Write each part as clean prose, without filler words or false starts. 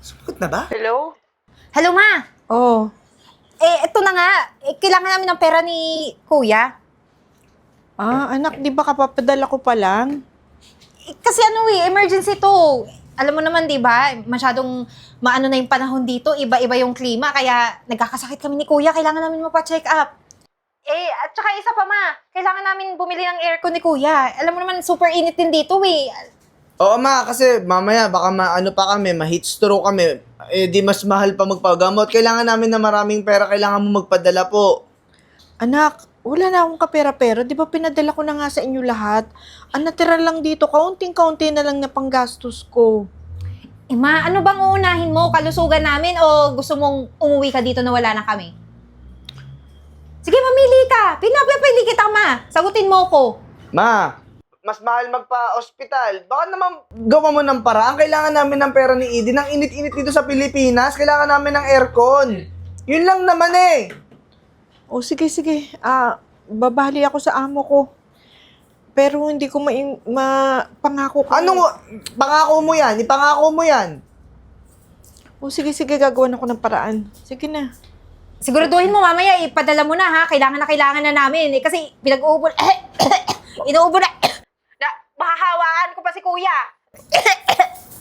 Sagot na ba? Hello? Hello, ma! Oh. Ito na nga. Kailangan namin ng pera ni Kuya. Anak, di ba kapapadala ko pa lang? Kasi emergency to. Alam mo naman, di ba? Masyadong maano na yung panahon dito. Iba-iba yung klima. Kaya nagkakasakit kami ni Kuya. Kailangan namin mapa-check up. At saka isa pa, ma. Kailangan namin bumili ng aircon ni Kuya. Alam mo naman, super init din dito, eh. Oo, ma, kasi mamaya baka maano pa kami, ma-heat stroke kami. Di mas mahal pa magpagamot. Kailangan namin na maraming pera, kailangan mo magpadala po. Anak, wala na akong kapera-pera. Di ba pinadala ko na nga sa inyo lahat? Ang natira lang dito, kaunting-kaunti na lang na panggastos ko. Ma, ano bang uunahin mo? Kalusugan namin o gusto mong umuwi ka dito na wala na kami? Sige, mamili ka. Pinapapili kita, ma. Sagutin mo ko. Ma, mas mahal magpa-ospital. Baka naman gawa mo ng paraan. Kailangan namin ng pera ni Eden. Ang init-init dito sa Pilipinas. Kailangan namin ng aircon. Yun lang naman eh. O sige. Babali ako sa amo ko. Pero hindi ko pangako ko. Anong pangako mo yan? Ipangako mo yan. O sige, gagawan ako ng paraan. Sige na. Siguraduhin mo mamaya, ipadala mo na ha. Kailangan na namin. Kasi pinag-uubo inuubo na. Mahahawaan ko pa si Kuya.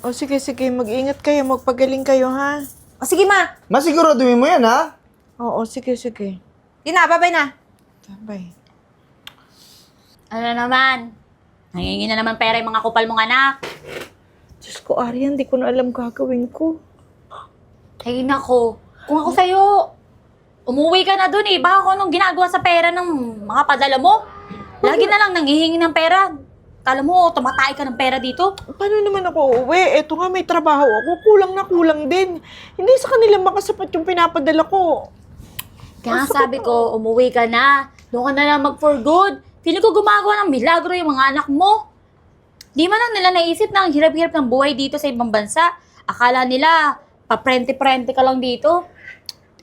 O sige, mag-ingat kayo, magpagaling kayo ha. O sige, ma. Masiguraduhin mo yan, ha? Oo, sige. Di na, babay na. Bye. Ano naman? Nangingi na naman pera yung mga kupal mong anak. Diyos ko, Arian, di ko na alam gagawin ko. Ay, nako. Kung ako sa'yo, umuwi ka na dun eh. Baka kung anong ginagawa sa pera ng mga padala mo. Lagi na lang nanghihingi ng pera. Kala mo, tumatay ka ng pera dito. Paano naman ako uuwi? Eto nga, may trabaho ako. Kulang din. Hindi sa kanila makasapat yung pinapadala ko. Kaya nga sabi ko, umuwi ka na. Doon ka na lang mag for good. Feeling ko gumagawa ng milagro yung mga anak mo. Di man lang nila naisip na ang hirap-hirap ng buhay dito sa ibang bansa. Akala nila, paprente-prente ka lang dito.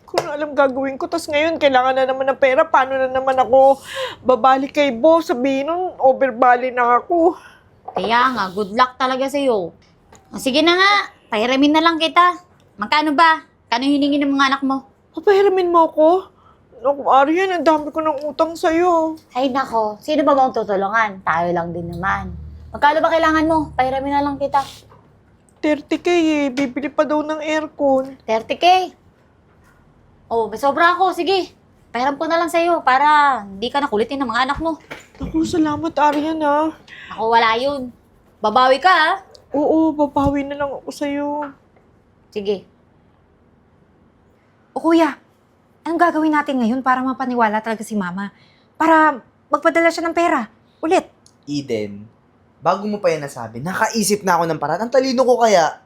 Kung alam gagawin ko, tas ngayon kailangan na naman ng pera. Paano na naman ako babalik kay boss? Sabihin nun, overbali na ako. Kaya nga, good luck talaga sa'yo. O, sige na nga, pahiramin na lang kita. Magkano ba? Kano hiningi ng mga anak mo? Papahiramin mo ako? Naku, Arian, ang dami ko ng utang sa'yo. Ay nako, sino ba mong tutulungan? Tayo lang din naman. Magkano ba kailangan mo? Pahiramin na lang kita. 30K eh. Bibili pa daw ng aircon. 30K. Oh, may sobra ako. Sige, pahiram ko na lang sa'yo para hindi ka nakulitin ng mga anak mo. Naku, salamat, Arian ha. Ako wala yun. Babawi ka ha. Oo, babawi na lang ako sa'yo. Sige. O Kuya, anong gagawin natin ngayon para mapaniwala talaga si Mama? Para magpadala siya ng pera. Ulit. Eden, bago mo pa yan nasabi, nakaisip na ako ng paraan. Ang talino ko kaya.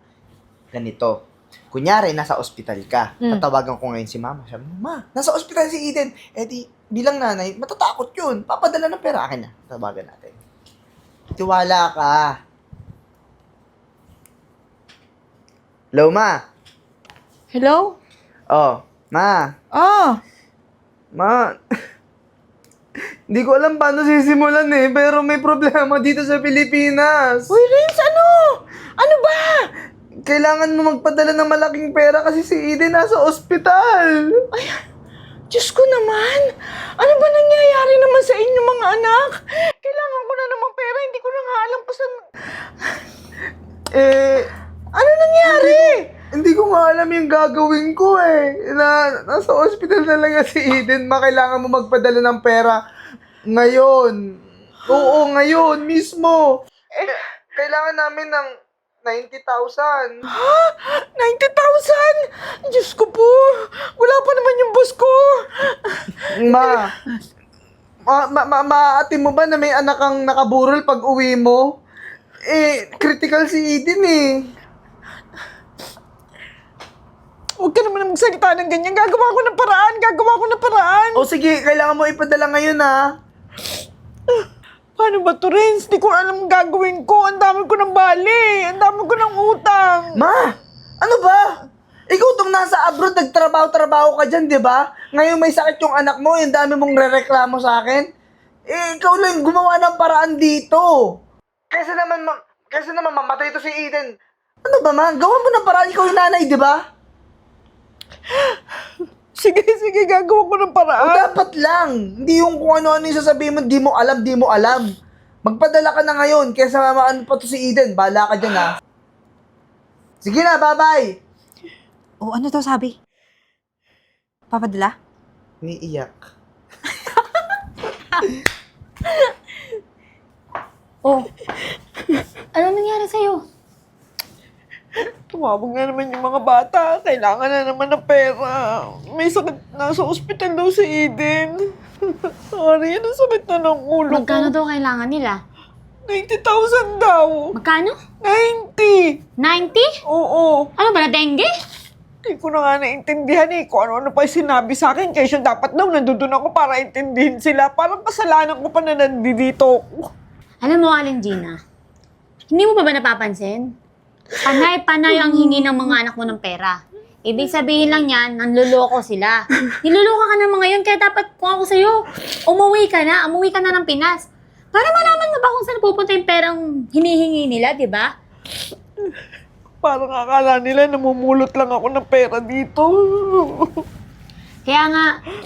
Ganito. Kunyari, nasa ospital ka. Tatawagan ko ngayon si Mama. Sabi mo, Ma, nasa ospital si Eden. Di, bilang nanay, matatakot yun. Papadala ng pera. Akin na. Tawagan natin. Tiwala ka. Hello, Ma. Hello? Oh, Ma. Ma. Hindi ko alam paano sisimulan eh, pero may problema dito sa Pilipinas. Uy, Renz, ano? Ano ba? Kailangan mo magpadala ng malaking pera kasi si Eden nasa ospital. Ay, Diyos ko naman. Ano ba nangyayari naman sa inyo mga anak? Kailangan ko na naman pera. Hindi ko na nga alam kung saan... Ano nangyari? Hindi ko nga alam yung gagawin ko eh. Nasa ospital na lang si Eden. Kailangan mo magpadala ng pera ngayon. Oo, ngayon mismo. Kailangan namin ng 90,000. Ha? 90,000? Diyos ko po. Wala pa naman yung boss ko. Maaatin mo ba na may anak kang nakaburol pag uwi mo? Critical si Eden eh. Huwag ka naman magsalita ng ganyan. Gagawa ko ng paraan. O sige, kailangan mo ipadala ngayon ha. Paano ba to, Renz? Di ko alam ang gagawin ko. Ang dami ko ng bali. Ang dami ko ng utang. Ma! Ano ba? Ikaw tong nasa abroad, nagtrabaho-trabaho ka dyan, di ba? Ngayon may sakit yung anak mo, yung dami mong rereklamo sa akin. Ikaw lang gumawa ng paraan dito. Kaysa naman mamatay to si Eden. Ano ba, ma? Gawan mo ng paraan, ikaw yung nanay, di ba? Sige, gagawa ko ng O paraan. dapat lang. Hindi yung kung ano-ano yung sasabihin mo, di mo alam. Magpadala ka na ngayon, kesa ano pa to si Eden. Bahala ka dyan, ha? Sige na, bye-bye! O, ano daw sabi? Papadala? Umiiyak. Oh, ano nangyari sa'yo? Tumawag na naman yung mga bata. Kailangan na naman ng pera. May sakit. Nasa ospital daw si Eden. Sorry, ang sakit na ng ulo Magkano ko. daw kailangan nila? 90,000 daw. Magkano? 90! 90? Oo. Ano ba, na dengue? Hindi ko na nga naintindihan kung ano-ano pa yung sinabi sa akin. Kaya siya dapat daw nandun ako para intindihin sila. Parang kasalanan ko pa na nandito ako. Alam mo, Alin Gina, hindi mo pa ba napapansin? Panay-panay ang hingi ng mga anak mo ng pera. Ibig sabihin lang yan, nanluloko sila. Niluloko ka naman ngayon, kaya dapat kung ako sa'yo, umuwi ka na ng Pinas. Para malaman mo ba kung saan pupunta yung perang hinihingi nila, di ba? Parang akala nila namumulot lang ako ng pera dito. Kaya nga,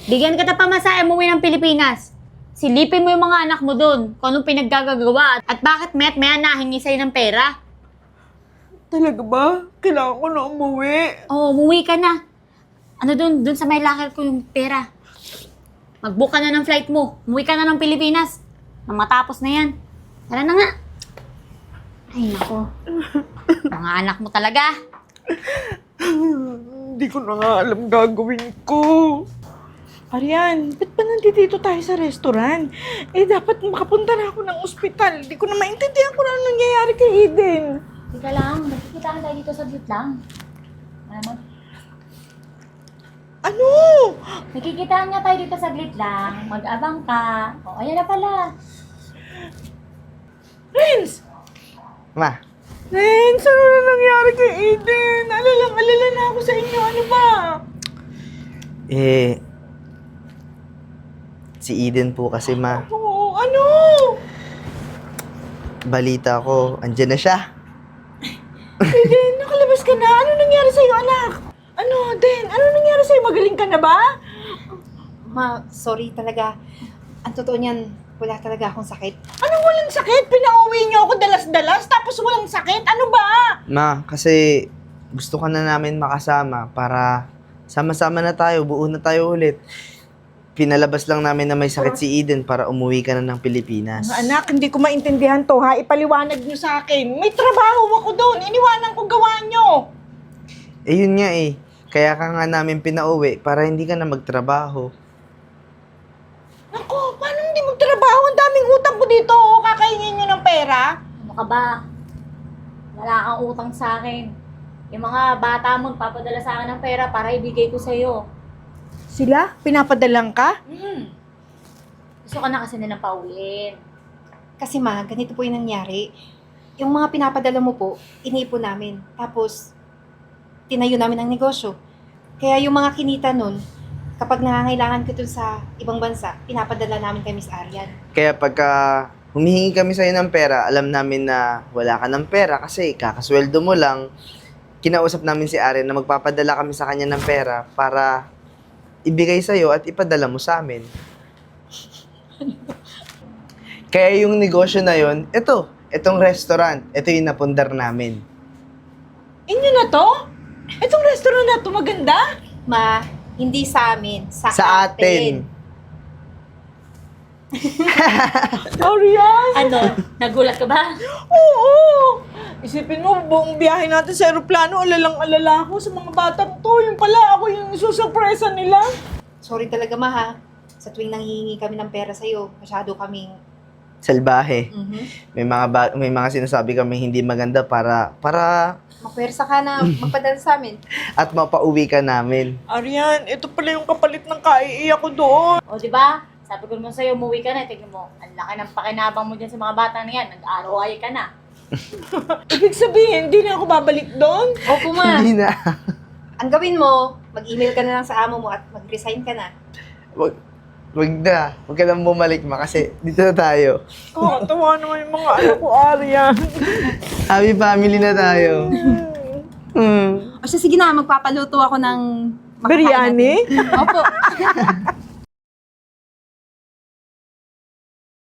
bigyan kita pamasahe umuwi ng Pilipinas. Silipin mo yung mga anak mo doon, kung anong pinaggagawa, at bakit maya nahingi sa'yo ng pera. Talaga ba? Kailangan ko na umuwi. Oo, umuwi ka na. Ano doon sa may locker ko yung pera. Mag-book ka na ng flight mo. Umuwi ka na ng Pilipinas. Nang matapos na yan. Tara na nga. Ay, nako. Mga anak mo talaga. Hindi ko na nga alam gagawin ko. Arian, ba't ba nandito tayo sa restaurant? Dapat makapunta na ako ng ospital. Hindi ko na maintindihan kung ano nangyayari kay Eden. Teka lang, magkikita lang tayo dito sa gate lang. Ano? Ano? Nakikita nga tayo dito sa gate lang. Mag-abang ka. O, ayan na pala. Renz! Ma, Renz, ano na nangyari kay Eden? Alala na ako sa inyo. Ano ba? si Eden po kasi, ma. Oo, ano? Balita ko, andyan na siya. Eden, nakalabas ka na. Ano nangyari sa'yo, anak? Ano, Den? Ano nangyari sa'yo? Magaling ka na ba? Ma, sorry talaga. Ang totoo niyan, wala talaga akong sakit. Anong walang sakit? Pinauwi niyo ako dalas-dalas tapos walang sakit? Ano ba? Ma, kasi gusto ka na namin makasama para sama-sama na tayo, buo na tayo ulit. Pinalabas lang namin na may sakit si Eden para umuwi ka na ng Pilipinas. Mga anak, hindi ko maintindihan to ha. Ipaliwanag niyo sa akin. May trabaho ako doon. Iniwanan ko gawa niyo. Yun nga eh. Kaya ka nga namin pinauwi para hindi ka na magtrabaho. Naku, paano hindi magtrabaho? Ang daming utang ko dito. Oh. Kakainin niyo ng pera. Ano ka ba? Wala kang utang sa akin. Yung mga bata mo, papadala sa akin ng pera para ibigay ko sa'yo. Sila? Pinapadalang ka? Gusto ka na kasi nilang pauwiin. Kasi ma, ganito po yung nangyari. Yung mga pinapadala mo po, iniipon namin. Tapos, tinayo namin ang negosyo. Kaya yung mga kinita nun, kapag nangangailangan ko dun sa ibang bansa, pinapadala namin kay Miss Arian. Kaya pagka humihingi kami sa'yo ng pera, alam namin na wala ka ng pera kasi kakasweldo mo lang. Kinausap namin si Arian na magpapadala kami sa kanya ng pera para ibigay sa'yo at ipadala mo sa amin. Kaya yung negosyo na yon, itong restaurant, ito yung napundar namin. Inyo na to? Itong restaurant na to maganda? Ma, hindi sa amin, sa atin. Arian! Ano? Nagulat ka ba? Oo! Isipin mo, buong biyahe natin sa aeroplano, alalang-alala ako sa mga batang to. Yung pala, ako yung susurpresa nila. Sorry talaga ma ha. Sa tuwing nanghihingi kami ng pera sa'yo, masyado kaming... Salbahe. May mga sinasabi kami hindi maganda para Mapwersa ka na magpadala sa amin. at mapauwi ka namin. Arian, ito pala yung kapalit ng kaiiyak ko doon. O, di ba? Sabi ko naman sa'yo, umuwi ka na. Tingnan mo, ang laki ng pakinabang mo dyan sa mga bata na yan. Nag-ROI ka na. Ibig sabihin, hindi na ako babalik doon? Opo ma, Hindi na. ang gawin mo, mag-email ka na lang sa amo mo at mag-resign ka na. Huwag na. Huwag ka nang bumalik, ma, kasi dito na tayo. Tawa naman yung mga anak ko, Aryan. Happy family na tayo. O siya, sige na, magpapaluto ako ng makakain Biryani? natin. Opo.